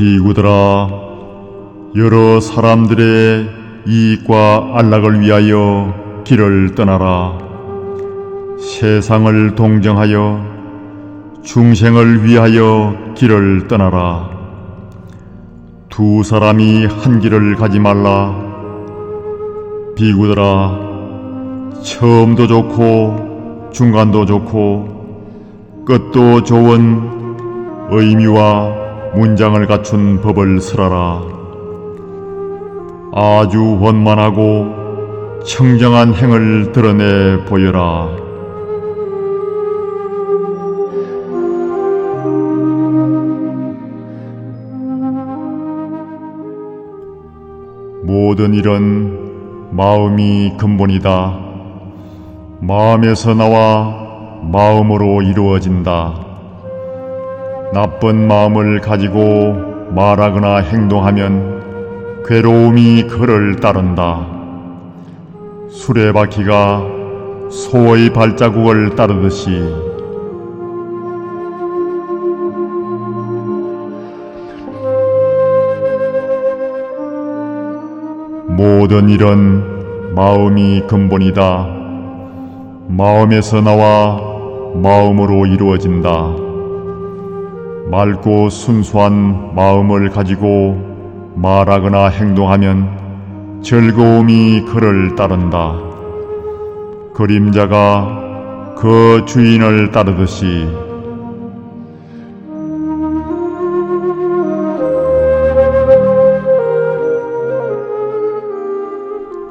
비구들아, 여러 사람들의 이익과 안락을 위하여 길을 떠나라. 세상을 동정하여 중생을 위하여 길을 떠나라. 두 사람이 한 길을 가지 말라. 비구들아, 처음도 좋고 중간도 좋고 끝도 좋은 의미와 문장을 갖춘 법을 쓰라라. 아주 원만하고 청정한 행을 드러내 보여라. 모든 일은 마음이 근본이다. 마음에서 나와 마음으로 이루어진다. 나쁜 마음을 가지고 말하거나 행동하면 괴로움이 그를 따른다. 수레바퀴가 소의 발자국을 따르듯이 모든 일은 마음이 근본이다. 마음에서 나와 마음으로 이루어진다. 맑고 순수한 마음을 가지고 말하거나 행동하면 즐거움이 그를 따른다. 그림자가 그 주인을 따르듯이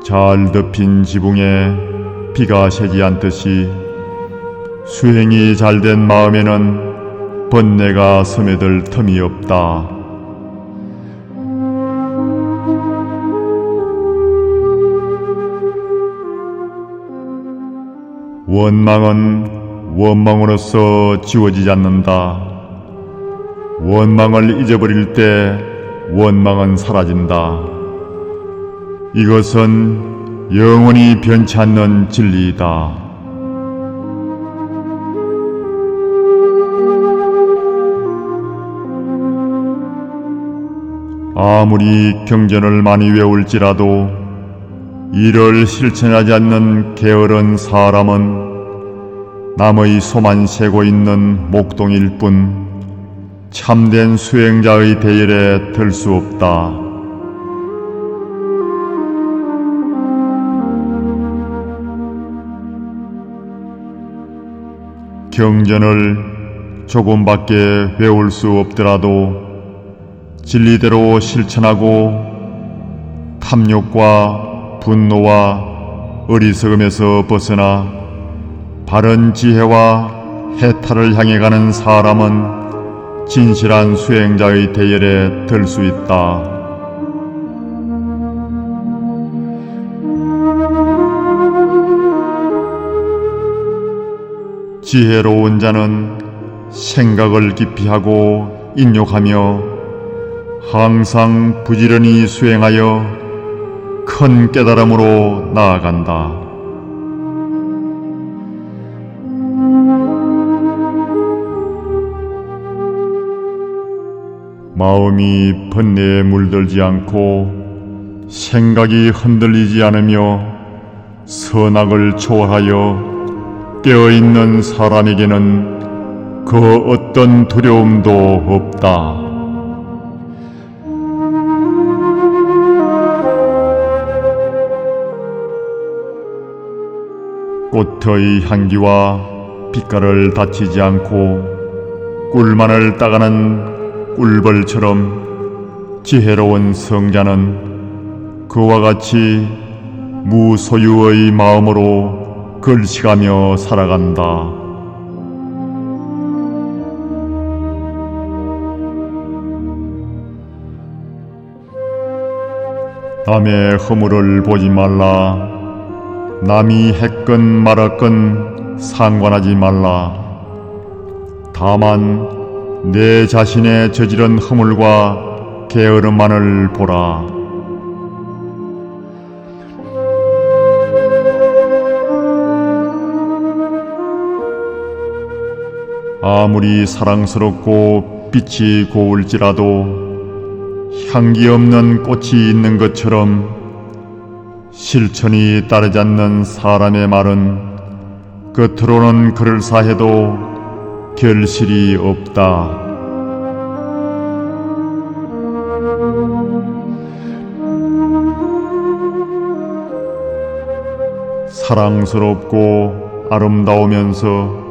잘 덮인 지붕에 비가 새지 않듯이 수행이 잘된 마음에는 번뇌가 스며들 틈이 없다. 원망은 원망으로서 지워지지 않는다. 원망을 잊어버릴 때 원망은 사라진다. 이것은 영원히 변치 않는 진리이다. 아무리 경전을 많이 외울지라도 이를 실천하지 않는 게으른 사람은 남의 소만 세고 있는 목동일 뿐 참된 수행자의 대열에 들 수 없다. 경전을 조금밖에 외울 수 없더라도 진리대로 실천하고 탐욕과 분노와 어리석음에서 벗어나 바른 지혜와 해탈을 향해 가는 사람은 진실한 수행자의 대열에 들 수 있다. 지혜로운 자는 생각을 깊이 하고 인욕하며 항상 부지런히 수행하여 큰 깨달음으로 나아간다. 마음이 번뇌에 물들지 않고 생각이 흔들리지 않으며 선악을 초월하여 깨어있는 사람에게는 그 어떤 두려움도 없다. 꽃의 향기와 빛깔을 다치지 않고 꿀만을 따가는 꿀벌처럼 지혜로운 성자는 그와 같이 무소유의 마음으로 글씨가며 살아간다. 남의 허물을 보지 말라. 남이 했건 말았건 상관하지 말라. 다만 내 자신의 저지른 허물과 게으름만을 보라. 아무리 사랑스럽고 빛이 고울지라도 향기 없는 꽃이 있는 것처럼 실천이 따르지 않는 사람의 말은 겉으로는 그럴싸해도 결실이 없다. 사랑스럽고 아름다우면서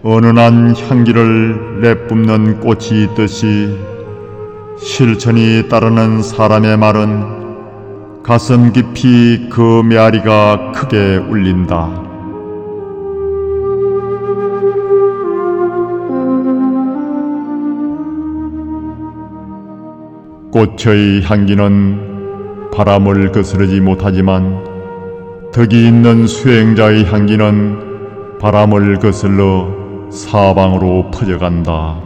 은은한 향기를 내뿜는 꽃이 있듯이 실천이 따르는 사람의 말은 가슴 깊이 그 메아리가 크게 울린다. 꽃의 향기는 바람을 거스르지 못하지만 덕이 있는 수행자의 향기는 바람을 거슬러 사방으로 퍼져간다.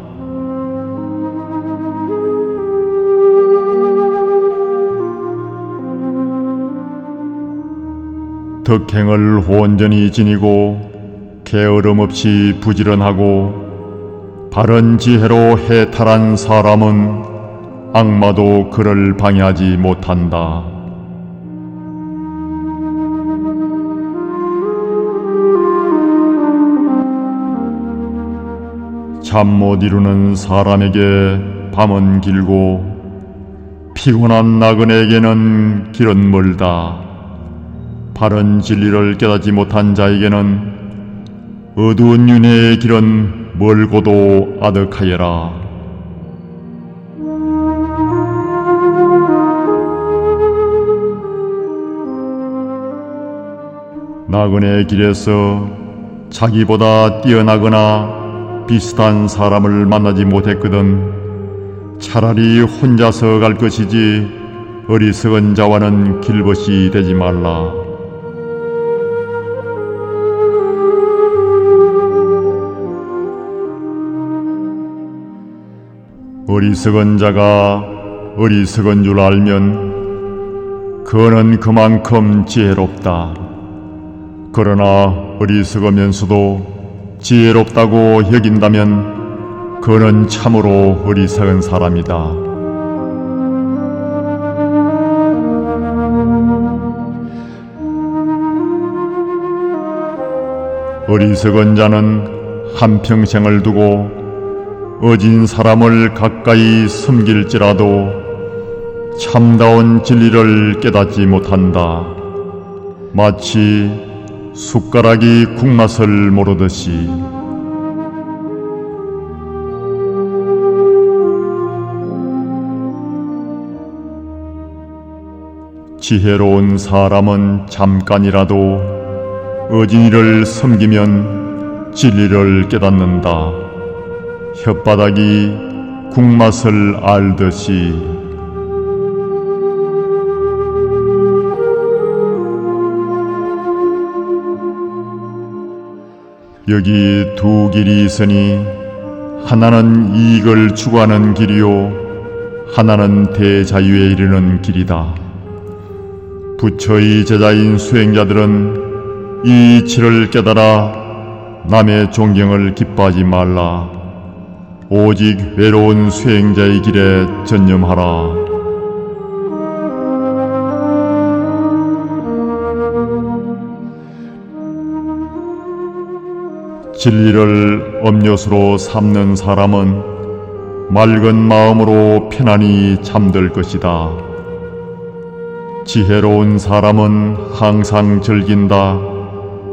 덕행을 온전히 지니고 게으름 없이 부지런하고 바른 지혜로 해탈한 사람은 악마도 그를 방해하지 못한다. 잠 못 이루는 사람에게 밤은 길고 피곤한 나그네에게는 길은 멀다. 바른 진리를 깨닫지 못한 자에게는 어두운 윤회의 길은 멀고도 아득하여라. 나그네의 길에서 자기보다 뛰어나거나 비슷한 사람을 만나지 못했거든 차라리 혼자서 갈 것이지 어리석은 자와는 길벗이 되지 말라. 어리석은 자가 어리석은 줄 알면 그는 그만큼 지혜롭다. 그러나 어리석으면서도 지혜롭다고 여긴다면 그는 참으로 어리석은 사람이다. 어리석은 자는 한평생을 두고 어진 사람을 가까이 섬길지라도 참다운 진리를 깨닫지 못한다. 마치 숟가락이 국맛을 모르듯이. 지혜로운 사람은 잠깐이라도 어진이를 섬기면 진리를 깨닫는다. 혓바닥이 국맛을 알듯이. 여기 두 길이 있으니 하나는 이익을 추구하는 길이요 하나는 대자유에 이르는 길이다. 부처의 제자인 수행자들은 이 이치를 깨달아 남의 존경을 기뻐하지 말라. 오직 외로운 수행자의 길에 전념하라. 진리를 음료수로 삼는 사람은 맑은 마음으로 편안히 잠들 것이다. 지혜로운 사람은 항상 즐긴다.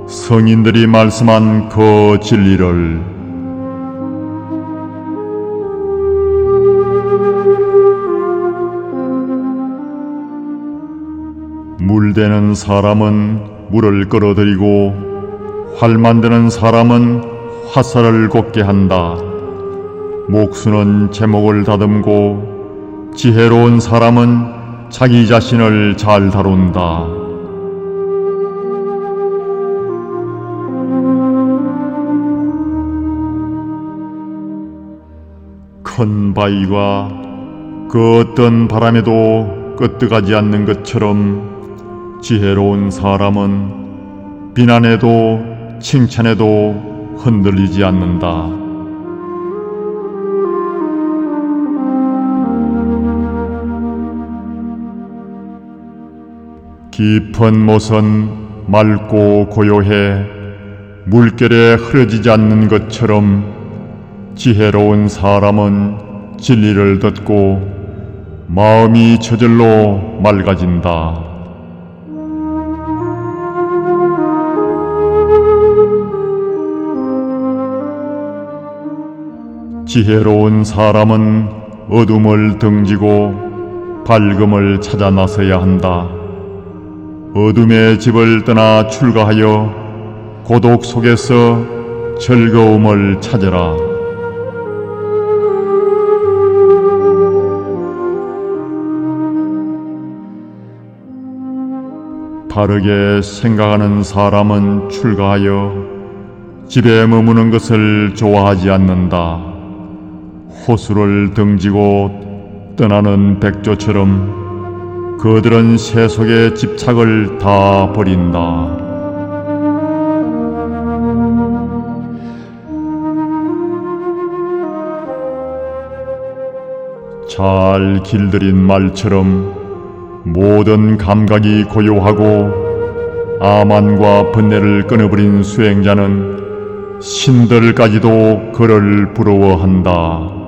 성인들이 말씀한 그 진리를. 물대는 사람은 물을 끌어들이고 활 만드는 사람은 화살을 곱게 한다. 목수는 제목을 다듬고 지혜로운 사람은 자기 자신을 잘 다룬다. 큰 바위가 그 어떤 바람에도 끄떡하지 않는 것처럼 지혜로운 사람은 비난에도 칭찬에도 흔들리지 않는다. 깊은 못은 맑고 고요해 물결에 흐려지지 않는 것처럼 지혜로운 사람은 진리를 듣고 마음이 저절로 맑아진다. 지혜로운 사람은 어둠을 등지고 밝음을 찾아 나서야 한다. 어둠의 집을 떠나 출가하여 고독 속에서 즐거움을 찾으라. 바르게 생각하는 사람은 출가하여 집에 머무는 것을 좋아하지 않는다. 호수를 등지고 떠나는 백조처럼 그들은 세속의 집착을 다 버린다. 잘 길들인 말처럼 모든 감각이 고요하고 아만과 번뇌를 끊어버린 수행자는 신들까지도 그를 부러워한다.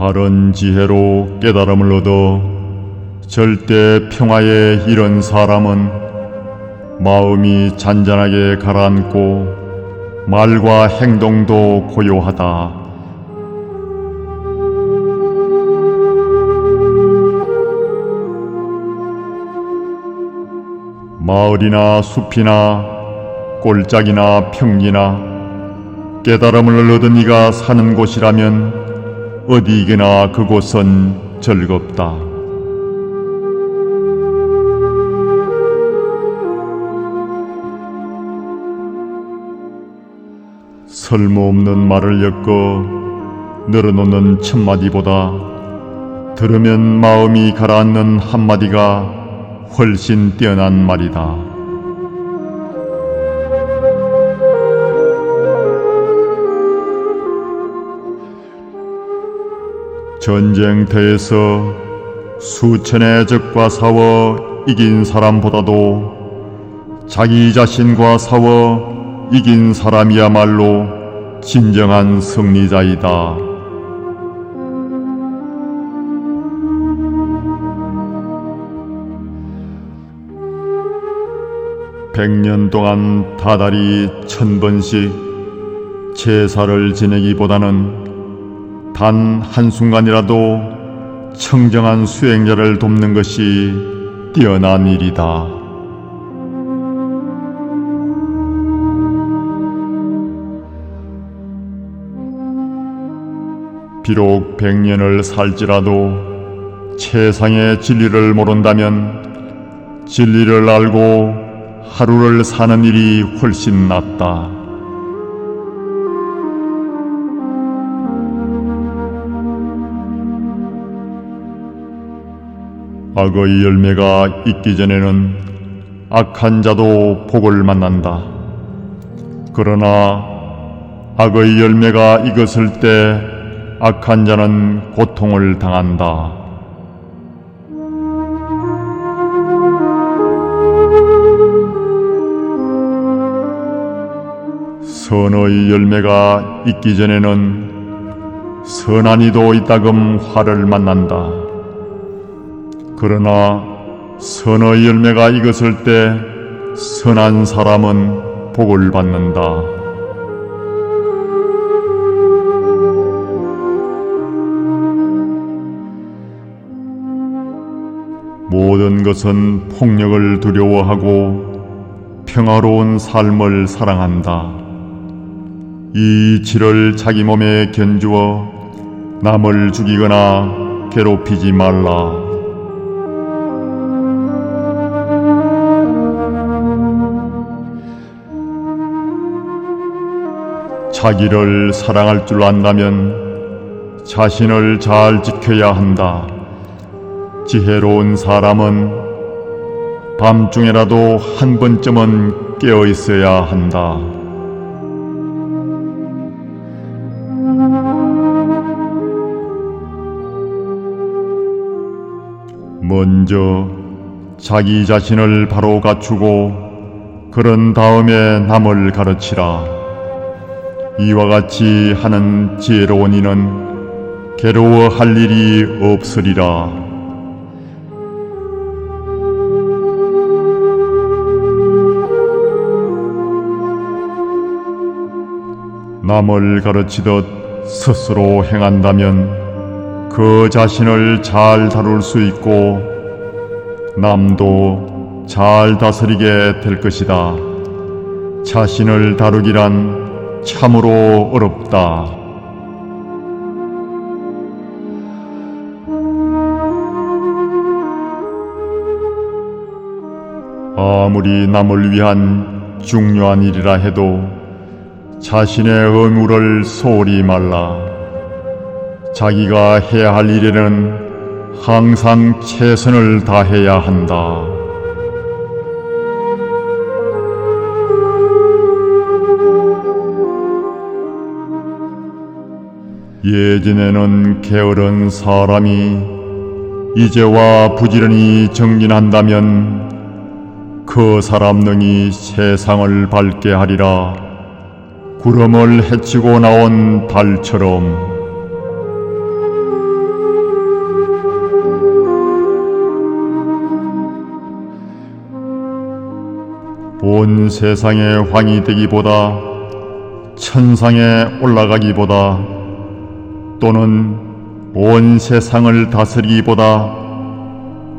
바른 지혜로 깨달음을 얻어 절대 평화에 이른 사람은 마음이 잔잔하게 가라앉고 말과 행동도 고요하다. 마을이나 숲이나 골짜기나 평지나 깨달음을 얻은 이가 사는 곳이라면 어디이게나 그곳은 즐겁다. 쓸모없는 말을 엮어 늘어놓는 첫마디보다 들으면 마음이 가라앉는 한마디가 훨씬 뛰어난 말이다. 전쟁터에서 수천의 적과 싸워 이긴 사람보다도 자기 자신과 싸워 이긴 사람이야말로 진정한 승리자이다. 백년 동안 다달이 1000번씩 제사를 지내기보다는 단 한순간이라도 청정한 수행자를 돕는 것이 뛰어난 일이다. 비록 100년을 살지라도 세상의 진리를 모른다면 진리를 알고 하루를 사는 일이 훨씬 낫다. 악의 열매가 있기 전에는 악한 자도 복을 만난다. 그러나 악의 열매가 익었을 때 악한 자는 고통을 당한다. 선의 열매가 있기 전에는 선한 이도 이따금 화를 만난다. 그러나 선의 열매가 익었을 때 선한 사람은 복을 받는다. 모든 것은 폭력을 두려워하고 평화로운 삶을 사랑한다. 이 이치를 자기 몸에 견주어 남을 죽이거나 괴롭히지 말라. 자기를 사랑할 줄 안다면 자신을 잘 지켜야 한다. 지혜로운 사람은 밤중에라도 한 번쯤은 깨어 있어야 한다. 먼저 자기 자신을 바로 갖추고 그런 다음에 남을 가르치라. 이와 같이 하는 지혜로운 이는 괴로워할 일이 없으리라. 남을 가르치듯 스스로 행한다면 그 자신을 잘 다룰 수 있고 남도 잘 다스리게 될 것이다. 자신을 다루기란 참으로 어렵다. 아무리 남을 위한 중요한 일이라 해도 자신의 의무를 소홀히 말라. 자기가 해야 할 일에는 항상 최선을 다해야 한다. 예전에는 게으른 사람이 이제와 부지런히 정진한다면 그 사람 능히 세상을 밝게 하리라. 구름을 헤치고 나온 달처럼. 온 세상의 왕이 되기보다 천상에 올라가기보다 또는 온 세상을 다스리기보다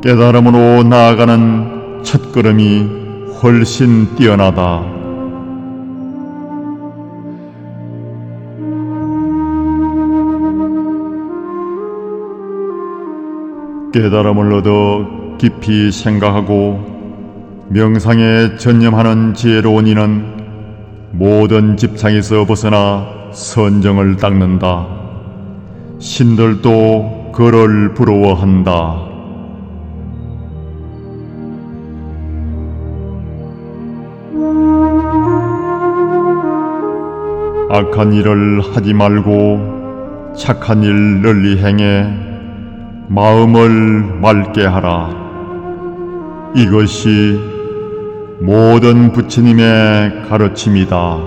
깨달음으로 나아가는 첫걸음이 훨씬 뛰어나다. 깨달음을 얻어 깊이 생각하고 명상에 전념하는 지혜로운 이는 모든 집착에서 벗어나 선정을 닦는다. 신들도 그를 부러워한다. 악한 일을 하지 말고 착한 일 널리 행해 마음을 맑게 하라. 이것이 모든 부처님의 가르침이다.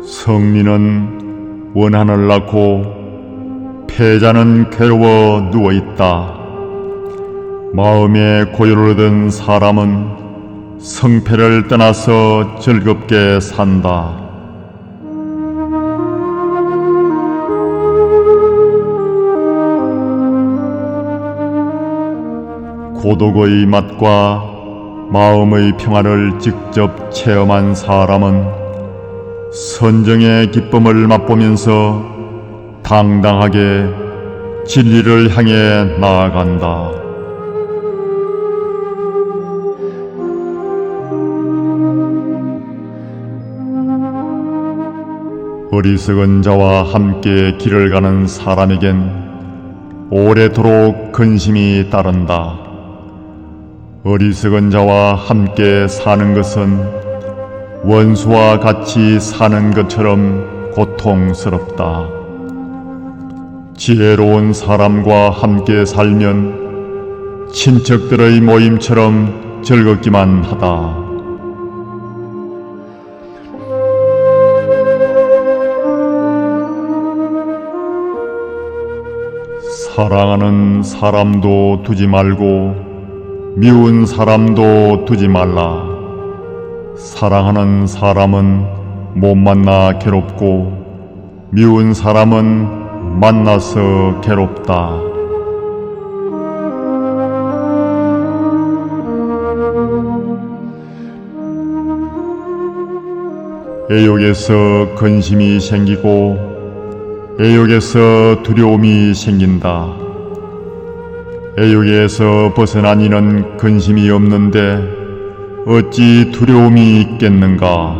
성민은 원한을 낳고 패자는 괴로워 누워있다. 마음의 고요를 얻은 사람은 성패를 떠나서 즐겁게 산다. 고독의 맛과 마음의 평화를 직접 체험한 사람은 선정의 기쁨을 맛보면서 당당하게 진리를 향해 나아간다. 어리석은 자와 함께 길을 가는 사람에겐 오래도록 근심이 따른다. 어리석은 자와 함께 사는 것은 원수와 같이 사는 것처럼 고통스럽다. 지혜로운 사람과 함께 살면 친척들의 모임처럼 즐겁기만 하다. 사랑하는 사람도 두지 말고 미운 사람도 두지 말라. 사랑하는 사람은 못 만나 괴롭고 미운 사람은 만나서 괴롭다. 애욕에서 근심이 생기고 애욕에서 두려움이 생긴다. 애욕에서 벗어난 이는 근심이 없는데 어찌 두려움이 있겠는가?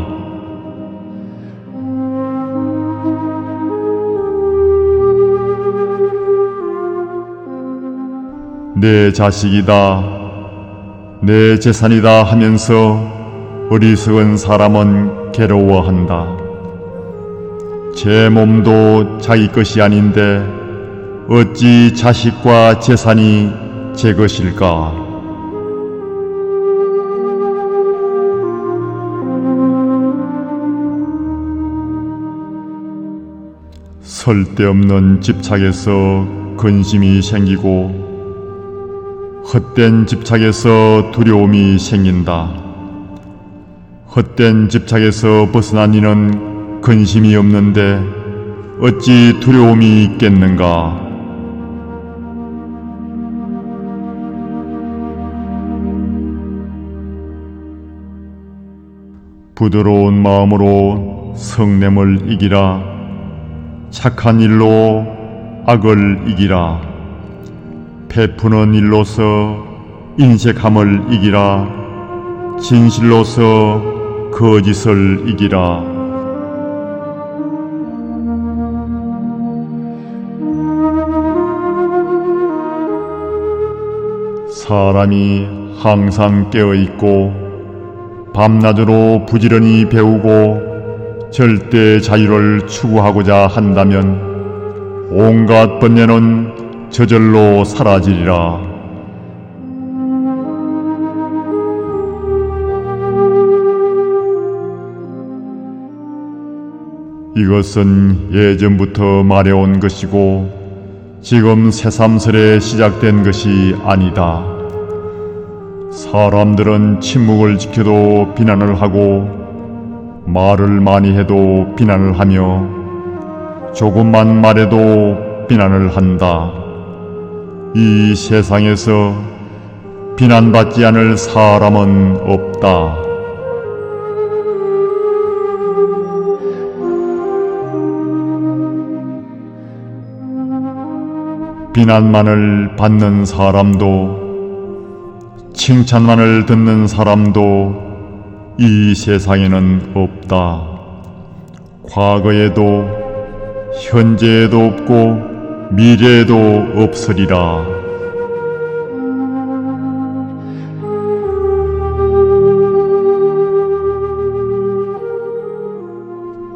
내 자식이다, 내 재산이다 하면서 어리석은 사람은 괴로워한다. 제 몸도 자기 것이 아닌데 어찌 자식과 재산이 제 것일까? 쓸데없는 집착에서 근심이 생기고 헛된 집착에서 두려움이 생긴다. 헛된 집착에서 벗어난 이는 근심이 없는데 어찌 두려움이 있겠는가? 부드러운 마음으로 성냄을 이기라. 착한 일로 악을 이기라. 베푸는 일로서 인색함을 이기라. 진실로서 거짓을 이기라. 사람이 항상 깨어있고 밤낮으로 부지런히 배우고 절대 자유를 추구하고자 한다면 온갖 번뇌는 저절로 사라지리라. 이것은 예전부터 말해온 것이고 지금 새삼스레 시작된 것이 아니다. 사람들은 침묵을 지켜도 비난을 하고 말을 많이 해도 비난을 하며 조금만 말해도 비난을 한다. 이 세상에서 비난받지 않을 사람은 없다. 비난만을 받는 사람도 칭찬만을 듣는 사람도 이 세상에는 없다. 과거에도 현재에도 없고 미래에도 없으리라.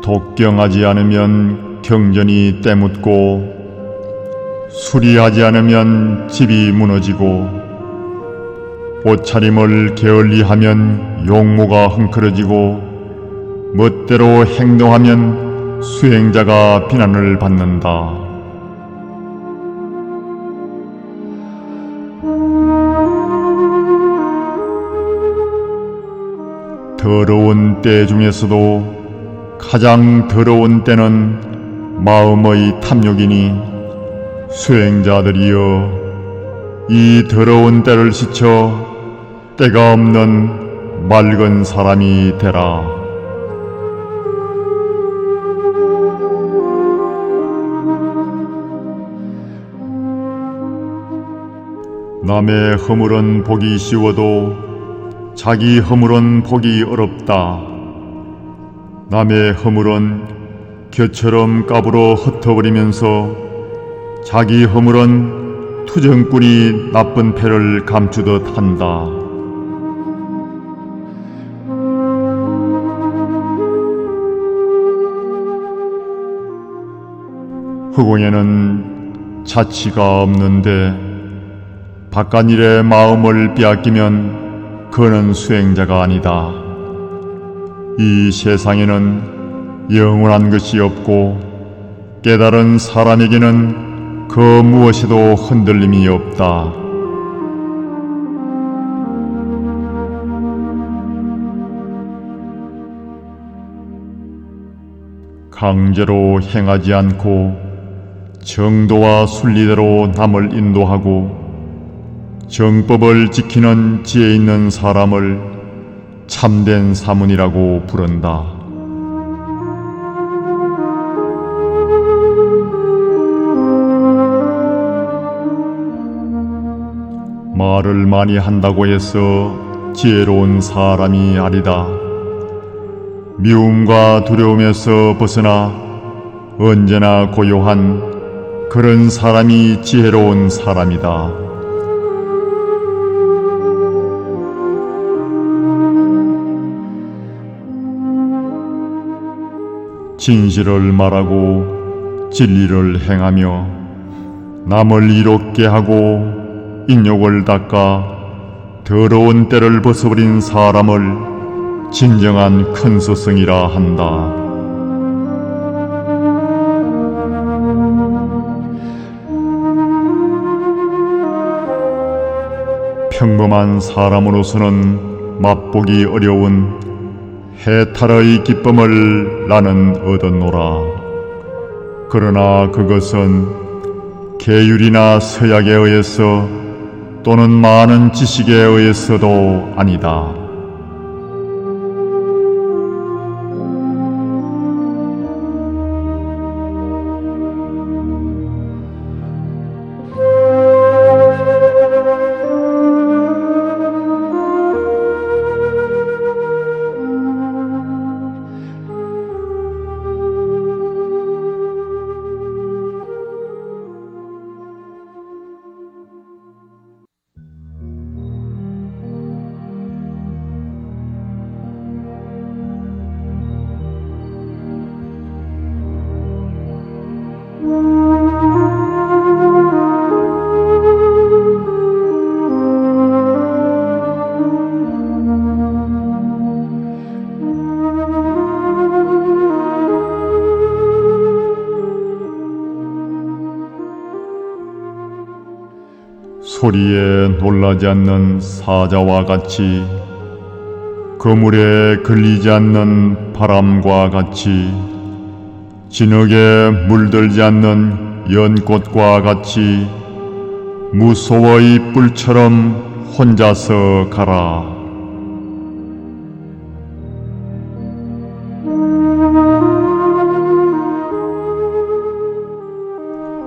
독경하지 않으면 경전이 때묻고 수리하지 않으면 집이 무너지고 옷차림을 게을리하면 용모가 흥크러지고 멋대로 행동하면 수행자가 비난을 받는다. 더러운 때 중에서도 가장 더러운 때는 마음의 탐욕이니 수행자들이여 이 더러운 때를 스쳐 때가 없는 맑은 사람이 되라. 남의 허물은 보기 쉬워도 자기 허물은 보기 어렵다. 남의 허물은 겨처럼 까불어 흩어버리면서 자기 허물은 투정꾼이 나쁜 패를 감추듯 한다. 허공에는 자치가 없는데 바깥일에 마음을 빼앗기면 그는 수행자가 아니다. 이 세상에는 영원한 것이 없고 깨달은 사람에게는 그 무엇에도 흔들림이 없다. 강제로 행하지 않고 정도와 순리대로 남을 인도하고 정법을 지키는 지혜 있는 사람을 참된 사문이라고 부른다. 말을 많이 한다고 해서 지혜로운 사람이 아니다. 미움과 두려움에서 벗어나 언제나 고요한 그런 사람이 지혜로운 사람이다. 진실을 말하고 진리를 행하며 남을 이롭게 하고 인욕을 닦아 더러운 때를 벗어버린 사람을 진정한 큰 스승이라 한다. 평범한 사람으로서는 맛보기 어려운 해탈의 기쁨을 나는 얻었노라. 그러나 그것은 계율이나 서약에 의해서 또는 많은 지식에 의해서도 아니다. 소리에 놀라지 않는 사자와 같이 그물에 걸리지 않는 바람과 같이 진흙에 물들지 않는 연꽃과 같이 무소의 뿔처럼 혼자서 가라.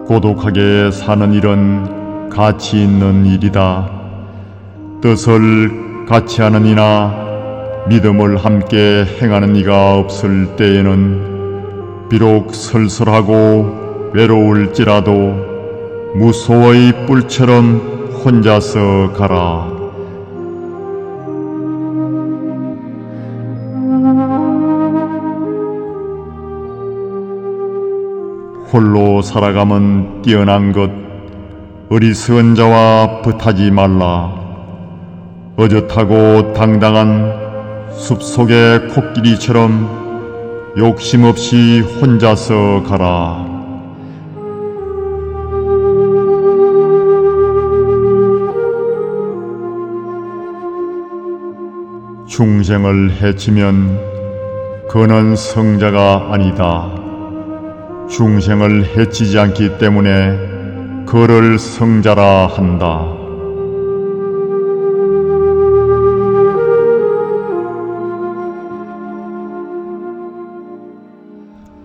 고독하게 사는 일은 가치 있는 일이다. 뜻을 같이 하는 이나 믿음을 함께 행하는 이가 없을 때에는 비록 쓸쓸하고 외로울지라도 무소의 뿔처럼 혼자서 가라. 홀로 살아감은 뛰어난 것, 어리석은 자와 붙하지 말라. 어젓하고 당당한 숲속의 코끼리처럼 욕심 없이 혼자서 가라. 중생을 해치면 그는 성자가 아니다. 중생을 해치지 않기 때문에 그를 성자라 한다.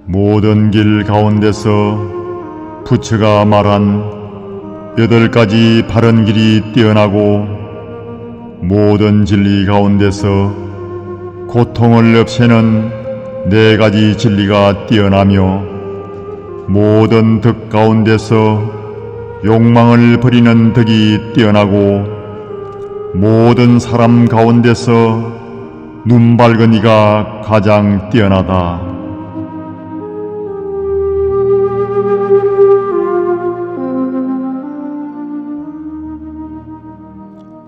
모든 길 가운데서 부처가 말한 8가지 바른 길이 뛰어나고 모든 진리 가운데서 고통을 없애는 4가지 진리가 뛰어나며 모든 덕 가운데서 욕망을 버리는 덕이 뛰어나고 모든 사람 가운데서 눈 밝은 이가 가장 뛰어나다.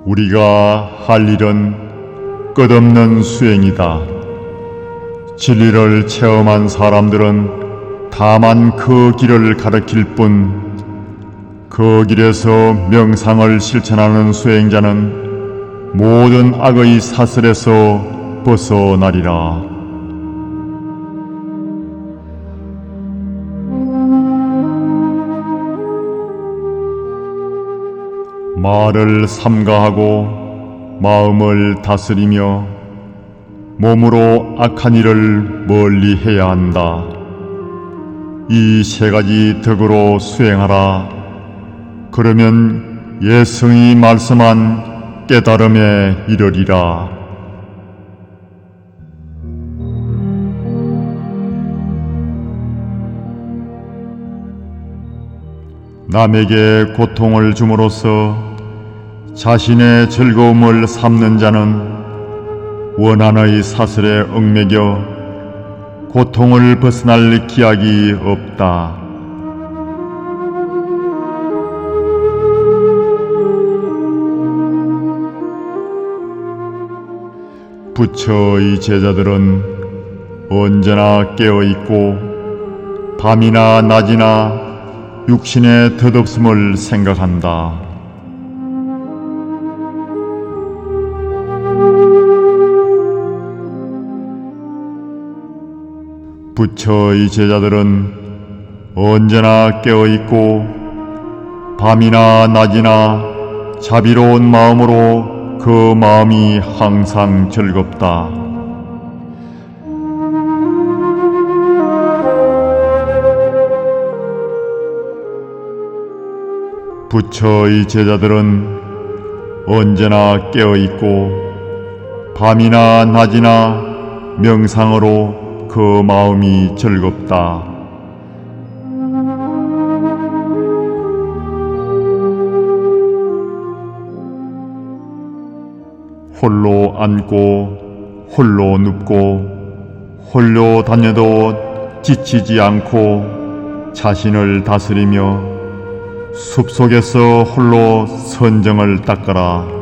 우리가 할 일은 끝없는 수행이다. 진리를 체험한 사람들은 다만 그 길을 가르칠 뿐, 그 길에서 명상을 실천하는 수행자는 모든 악의 사슬에서 벗어나리라. 말을 삼가하고 마음을 다스리며 몸으로 악한 일을 멀리 해야 한다. 이 3가지 덕으로 수행하라. 그러면 예성이 말씀한 깨달음에 이르리라. 남에게 고통을 줌으로써 자신의 즐거움을 삼는 자는 원한의 사슬에 얽매겨 고통을 벗어날 기약이 없다. 부처의 제자들은 언제나 깨어있고 밤이나 낮이나 육신의 덧없음을 생각한다. 부처의 제자들은 언제나 깨어있고 밤이나 낮이나 자비로운 마음으로 그 마음이 항상 즐겁다. 부처의 제자들은 언제나 깨어있고 밤이나 낮이나 명상으로 그 마음이 즐겁다. 홀로 앉고 홀로 눕고 홀로 다녀도 지치지 않고 자신을 다스리며 숲속에서 홀로 선정을 닦아라.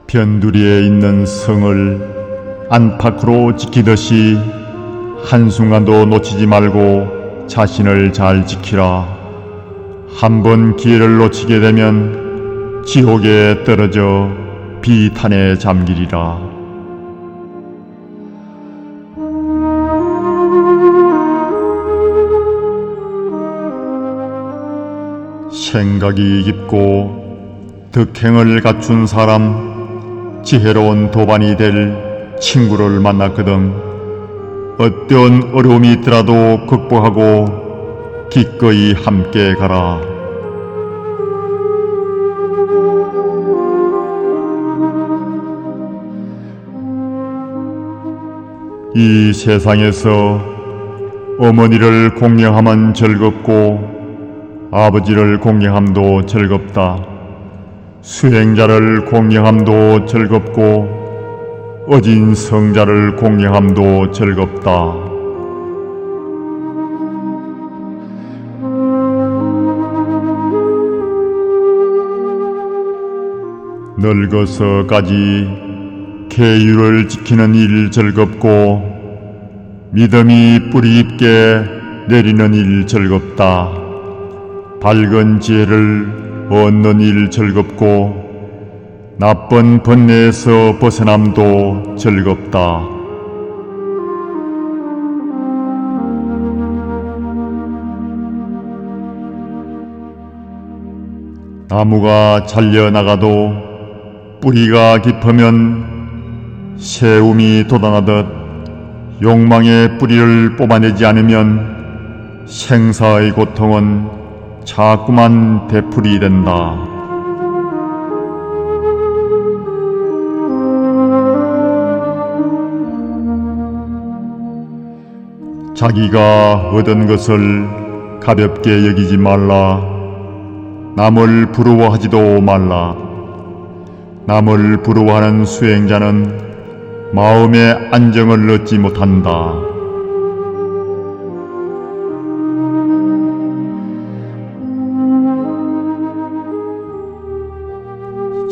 변두리에 있는 성을 안팎으로 지키듯이 한순간도 놓치지 말고 자신을 잘 지키라. 한번 기회를 놓치게 되면 지옥에 떨어져 비탄에 잠기리라. 생각이 깊고 덕행을 갖춘 사람, 지혜로운 도반이 될 친구를 만났거든. 어떤 어려움이 있더라도 극복하고 기꺼이 함께 가라. 이 세상에서 어머니를 공경하면 즐겁고 아버지를 공경함도 즐겁다. 수행자를 공경함도 즐겁고 어진 성자를 공경함도 즐겁다. 늙어서까지 계율을 지키는 일 즐겁고 믿음이 뿌리 깊게 내리는 일 즐겁다. 밝은 지혜를 얻는 일 즐겁고 나쁜 번뇌에서 벗어남도 즐겁다. 나무가 잘려나가도 뿌리가 깊으면 새움이 돋아나듯 욕망의 뿌리를 뽑아내지 않으면 생사의 고통은 자꾸만 되풀이 된다. 자기가 얻은 것을 가볍게 여기지 말라. 남을 부러워하지도 말라. 남을 부러워하는 수행자는 마음의 안정을 얻지 못한다.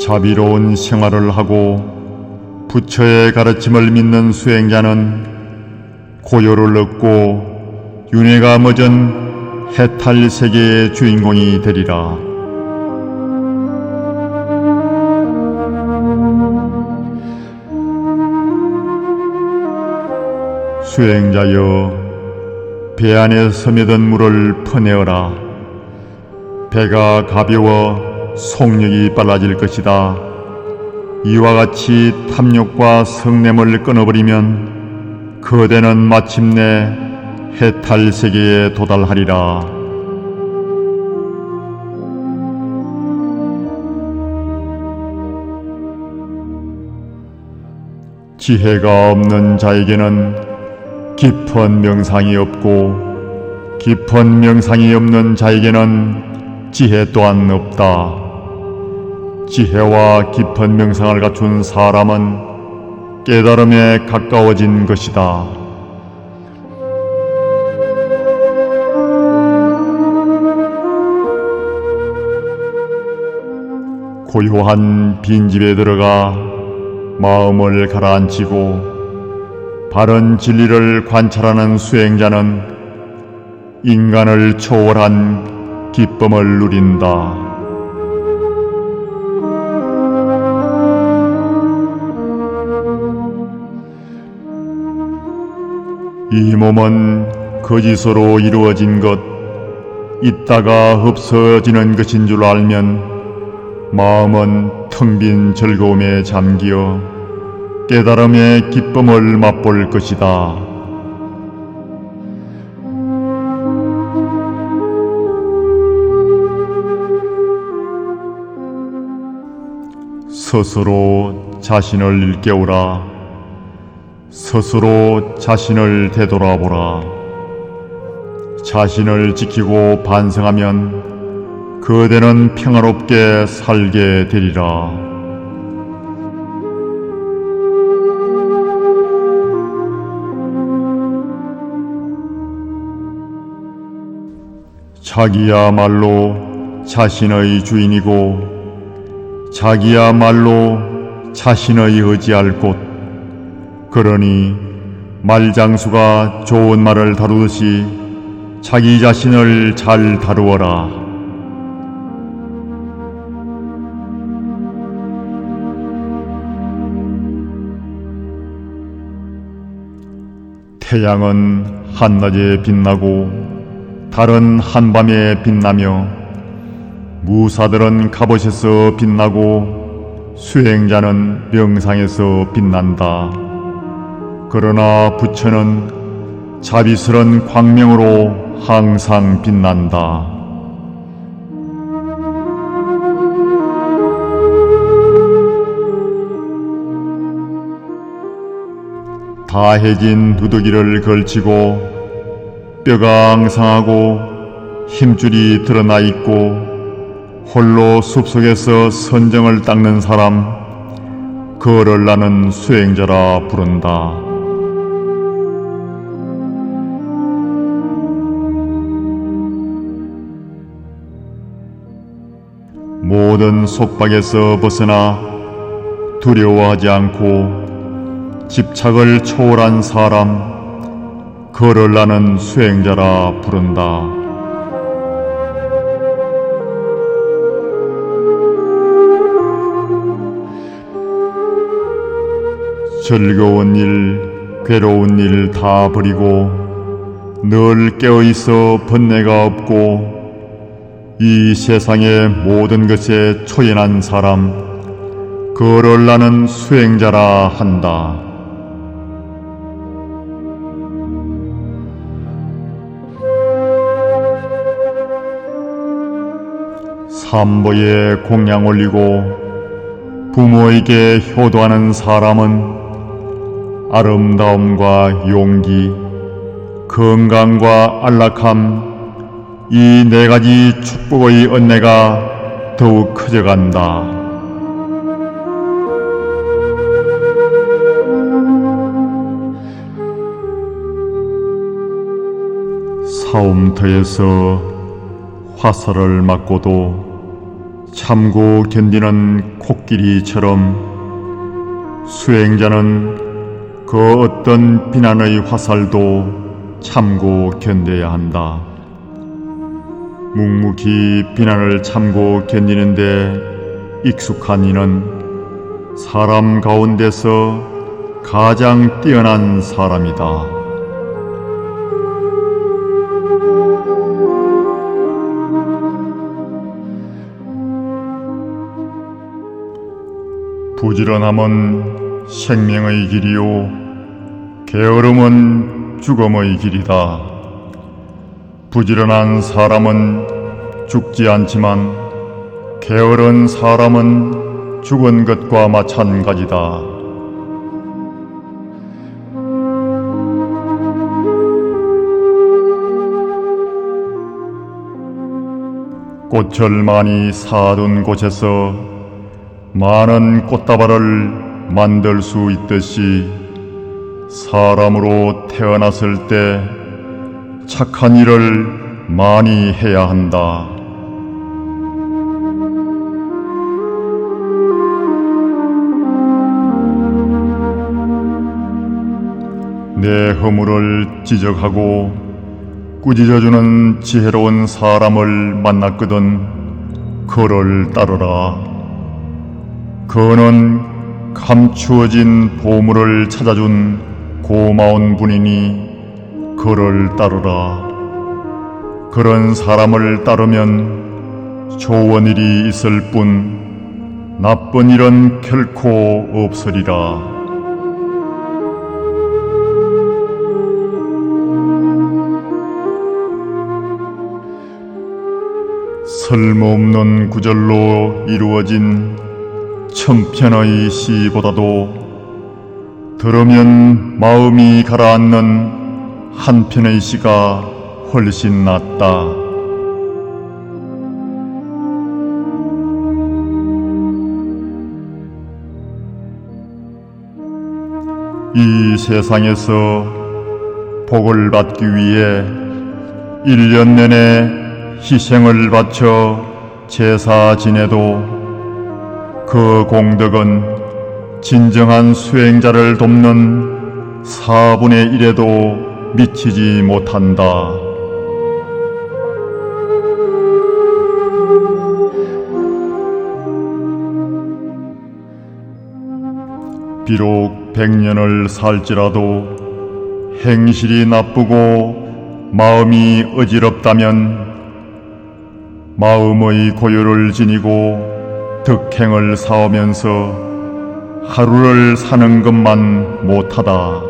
자비로운 생활을 하고 부처의 가르침을 믿는 수행자는 고요를 얻고 윤회가 멎은 해탈 세계의 주인공이 되리라. 수행자여, 배 안에 스며든 물을 퍼내어라. 배가 가벼워 속력이 빨라질 것이다. 이와 같이 탐욕과 성냄을 끊어버리면 그대는 마침내 해탈 세계에 도달하리라. 지혜가 없는 자에게는 깊은 명상이 없고 깊은 명상이 없는 자에게는 지혜 또한 없다. 지혜와 깊은 명상을 갖춘 사람은 깨달음에 가까워진 것이다. 고요한 빈집에 들어가 마음을 가라앉히고 바른 진리를 관찰하는 수행자는 인간을 초월한 기쁨을 누린다. 이 몸은 거짓으로 이루어진 것, 있다가 없어지는 것인 줄 알면 마음은 텅 빈 즐거움에 잠기어 깨달음의 기쁨을 맛볼 것이다. 스스로 자신을 일깨우라. 스스로 자신을 되돌아보라. 자신을 지키고 반성하면 그대는 평화롭게 살게 되리라. 자기야말로 자신의 주인이고 자기야말로 자신의 의지할 곳. 그러니 말장수가 좋은 말을 다루듯이 자기 자신을 잘 다루어라. 태양은 한낮에 빛나고 달은 한밤에 빛나며 무사들은 갑옷에서 빛나고 수행자는 명상에서 빛난다. 그러나 부처는 자비스런 광명으로 항상 빛난다. 다해진 누더기를 걸치고 뼈가 앙상하고 힘줄이 드러나 있고 홀로 숲속에서 선정을 닦는 사람, 그를 나는 수행자라 부른다. 모든 속박에서 벗어나 두려워하지 않고 집착을 초월한 사람, 그를 나는 수행자라 부른다. 즐거운 일, 괴로운 일 다 버리고 늘 깨어있어 번뇌가 없고 이 세상의 모든 것에 초연한 사람, 그를 나는 수행자라 한다. 삼보에 공양 올리고 부모에게 효도하는 사람은 아름다움과 용기, 건강과 안락함, 이 네 가지 축복의 은혜가 더욱 커져간다. 사움터에서 화살을 맞고도 참고 견디는 코끼리처럼 수행자는 그 어떤 비난의 화살도 참고 견뎌야 한다. 묵묵히 비난을 참고 견디는데 익숙한 이는 사람 가운데서 가장 뛰어난 사람이다. 부지런함은 생명의 길이요 게으름은 죽음의 길이다. 부지런한 사람은 죽지 않지만 게으른 사람은 죽은 것과 마찬가지다. 꽃을 많이 사둔 곳에서 많은 꽃다발을 만들 수 있듯이 사람으로 태어났을 때 착한 일을 많이 해야 한다. 내 허물을 지적하고 꾸짖어주는 지혜로운 사람을 만났거든 그를 따르라. 그는 감추어진 보물을 찾아준 고마운 분이니 그를 따르라. 그런 사람을 따르면 좋은 일이 있을 뿐 나쁜 일은 결코 없으리라. 쓸모없는 구절로 이루어진 천편의 시보다도 들으면 마음이 가라앉는 한 편의 시가 훨씬 낫다. 이 세상에서 복을 받기 위해 1년 내내 희생을 바쳐 제사 지내도 그 공덕은 진정한 수행자를 돕는 4분의 1에도 미치지 못한다. 비록 100년을 살지라도 행실이 나쁘고 마음이 어지럽다면 마음의 고요를 지니고 덕행을 쌓으면서 하루를 사는 것만 못하다.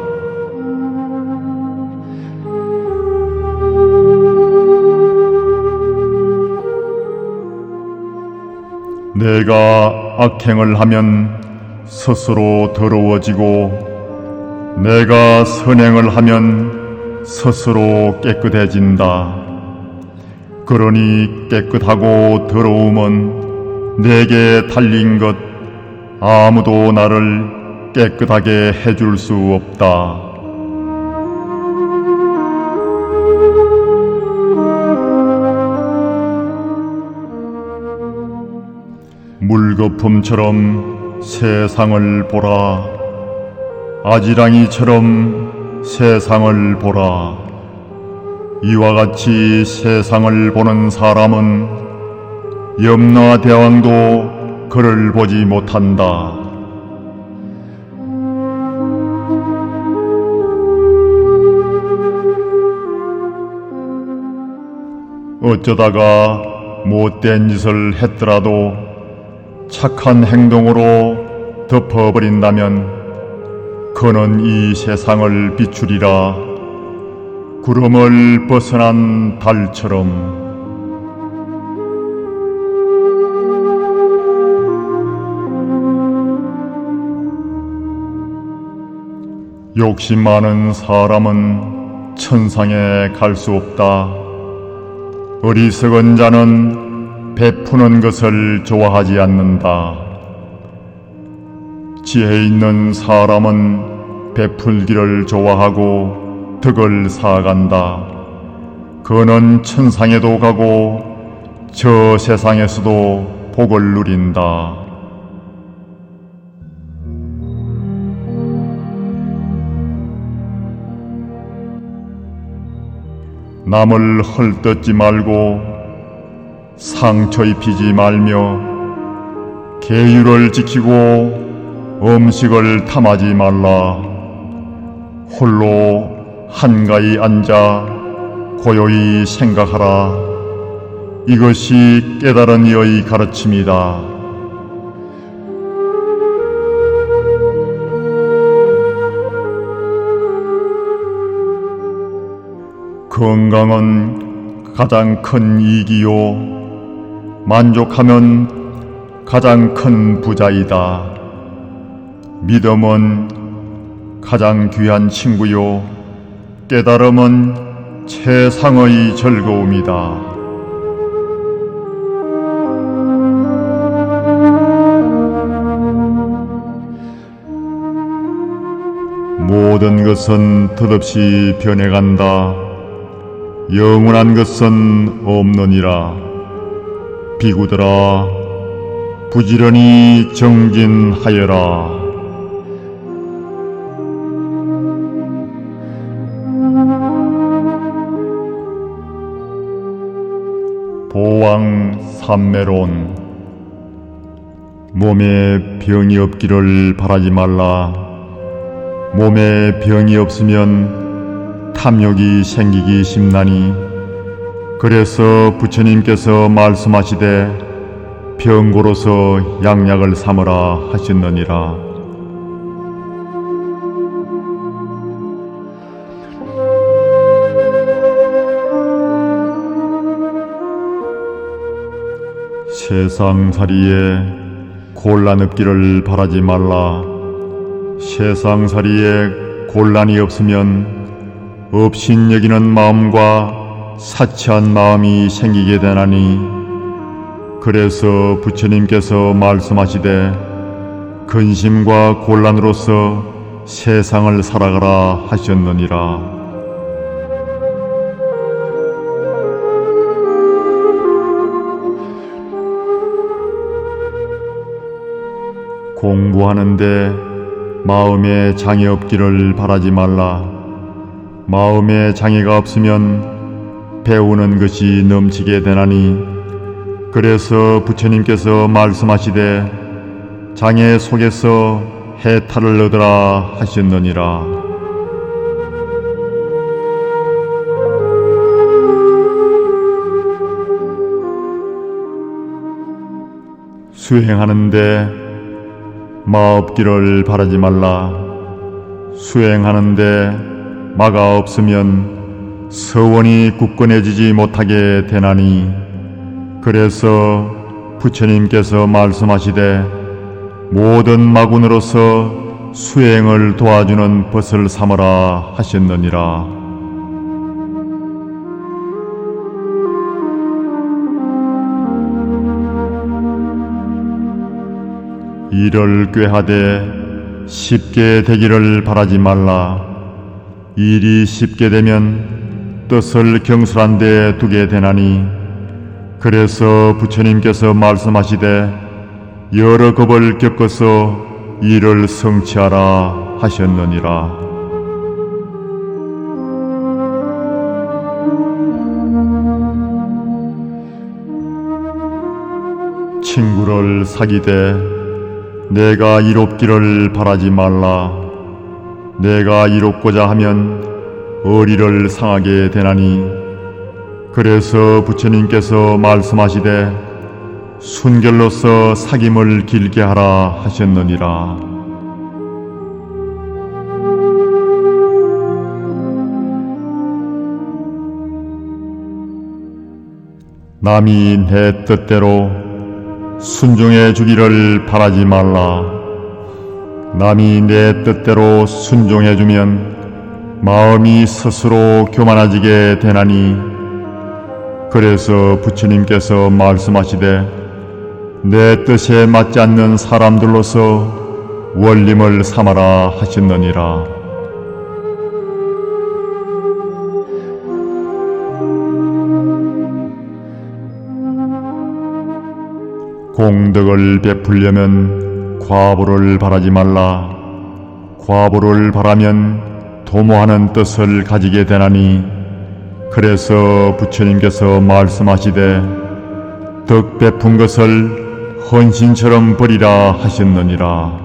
내가 악행을 하면 스스로 더러워지고 내가 선행을 하면 스스로 깨끗해진다. 그러니 깨끗하고 더러움은 내게 달린 것 아무도 나를 깨끗하게 해줄 수 없다. 물거품처럼 세상을 보라. 아지랑이처럼 세상을 보라. 이와 같이 세상을 보는 사람은 염라 대왕도 그를 보지 못한다. 어쩌다가 못된 짓을 했더라도 착한 행동으로 덮어버린다면 그는 이 세상을 비추리라. 구름을 벗어난 달처럼. 욕심 많은 사람은 천상에 갈 수 없다. 어리석은 자는 베푸는 것을 좋아하지 않는다. 지혜 있는 사람은 베풀기를 좋아하고 덕을 쌓아간다. 그는 천상에도 가고 저 세상에서도 복을 누린다. 남을 헐뜯지 말고 상처 입히지 말며 계율을 지키고 음식을 탐하지 말라. 홀로 한가히 앉아 고요히 생각하라. 이것이 깨달은 이의 가르침이다. 건강은 가장 큰 이기요 만족하면 가장 큰 부자이다. 믿음은 가장 귀한 친구요 깨달음은 최상의 즐거움이다. 모든 것은 덧없이 변해간다. 영원한 것은 없느니라. 비구들아, 부지런히 정진하여라. 보왕 삼매론. 몸에 병이 없기를 바라지 말라. 몸에 병이 없으면 탐욕이 생기기 쉽나니, 그래서 부처님께서 말씀하시되 병고로서 양약을 삼으라 하셨느니라. 세상살이에 곤란 없기를 바라지 말라. 세상살이에 곤란이 없으면 업신여기는 마음과 사치한 마음이 생기게 되나니, 그래서 부처님께서 말씀하시되 근심과 곤란으로서 세상을 살아가라 하셨느니라. 공부하는데 마음에 장애 없기를 바라지 말라. 마음에 장애가 없으면 배우는 것이 넘치게 되나니, 그래서 부처님께서 말씀하시되 장애 속에서 해탈을 얻으라 하셨느니라. 수행하는데 마 없기를 바라지 말라. 수행하는데 마가 없으면 서원이 굳건해지지 못하게 되나니, 그래서 부처님께서 말씀하시되 모든 마군으로서 수행을 도와주는 벗을 삼으라 하셨느니라. 일을 꾀하되 쉽게 되기를 바라지 말라. 일이 쉽게 되면 뜻을 경솔한 데 두게 되나니, 그래서 부처님께서 말씀하시되 여러 겁을 겪어서 일을 성취하라 하셨느니라. 친구를 사귀되 내가 이롭기를 바라지 말라. 내가 이롭고자 하면 어리를 상하게 되나니, 그래서 부처님께서 말씀하시되 순결로서 사귐을 길게 하라 하셨느니라. 남이 내 뜻대로 순종해 주기를 바라지 말라. 남이 내 뜻대로 순종해 주면 마음이 스스로 교만해지게 되나니, 그래서 부처님께서 말씀하시되 내 뜻에 맞지 않는 사람들로서 원림을 삼아라 하셨느니라. 공덕을 베풀려면 과보를 바라지 말라. 과보를 바라면 도모하는 뜻을 가지게 되나니, 그래서 부처님께서 말씀하시되 덕 베푼 것을 헌신처럼 버리라 하셨느니라.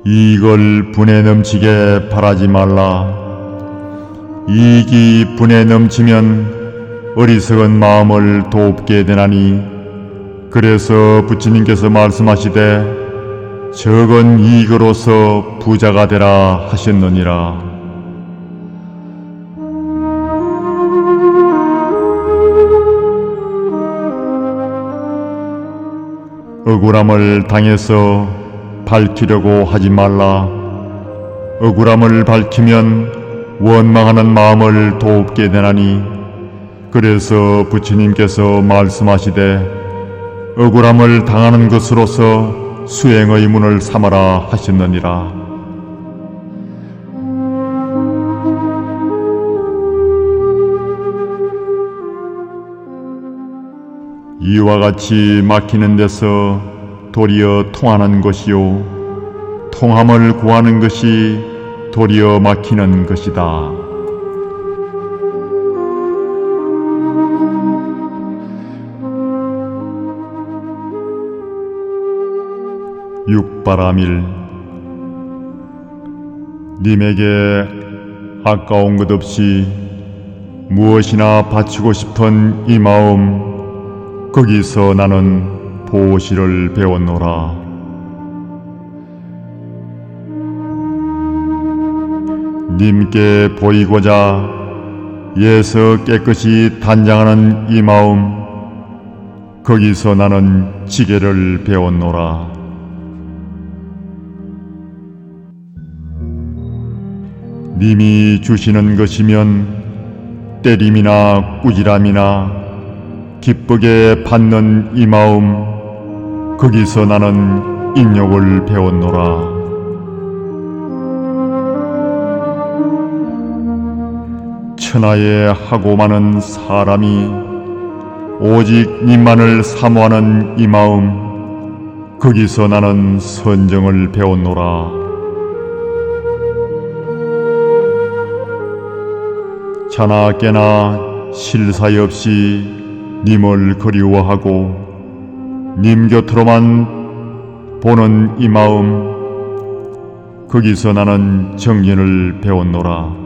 이익을 분에 넘치게 바라지 말라. 이익이 분에 넘치면 어리석은 마음을 돕게 되나니, 그래서 부처님께서 말씀하시되 적은 이익으로서 부자가 되라 하셨느니라. 억울함을 당해서 밝히려고 하지 말라. 억울함을 밝히면 원망하는 마음을 돕게 되나니, 그래서 부처님께서 말씀하시되 억울함을 당하는 것으로서 수행의 문을 삼아라 하셨느니라. 이와 같이 막히는 데서 도리어 통하는 것이요, 통함을 구하는 것이 도리어 막히는 것이다. 육바라밀. 님에게 아까운 것 없이 무엇이나 바치고 싶은 이 마음, 거기서 나는 보시를 배웠노라. 님께 보이고자 예서 깨끗이 단장하는 이 마음, 거기서 나는 지게를 배웠노라. 님이 주시는 것이면 때림이나 꾸지람이나 기쁘게 받는 이 마음, 거기서 나는 인욕을 배웠노라. 천하에 하고 많은 사람이 오직 님만을 사모하는 이 마음, 거기서 나는 선정을 배웠노라. 자나 깨나 실사이 없이 님을 그리워하고 님 곁으로만 보는 이 마음, 거기서 나는 정진을 배웠노라.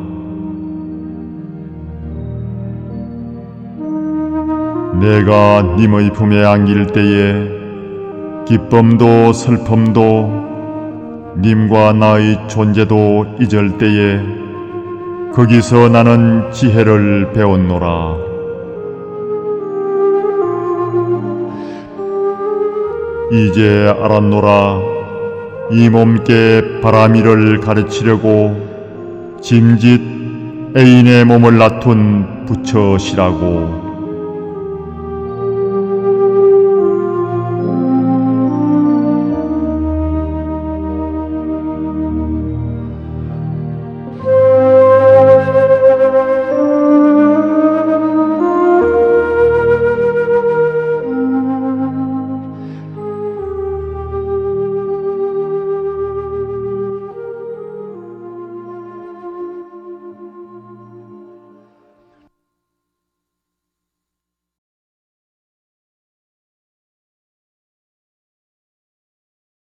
내가 님의 품에 안길 때에 기쁨도 슬픔도 님과 나의 존재도 잊을 때에 거기서 나는 지혜를 배웠노라. 이제 알았노라. 이 몸께 바라미를 가르치려고 짐짓 애인의 몸을 낳둔 부처시라고.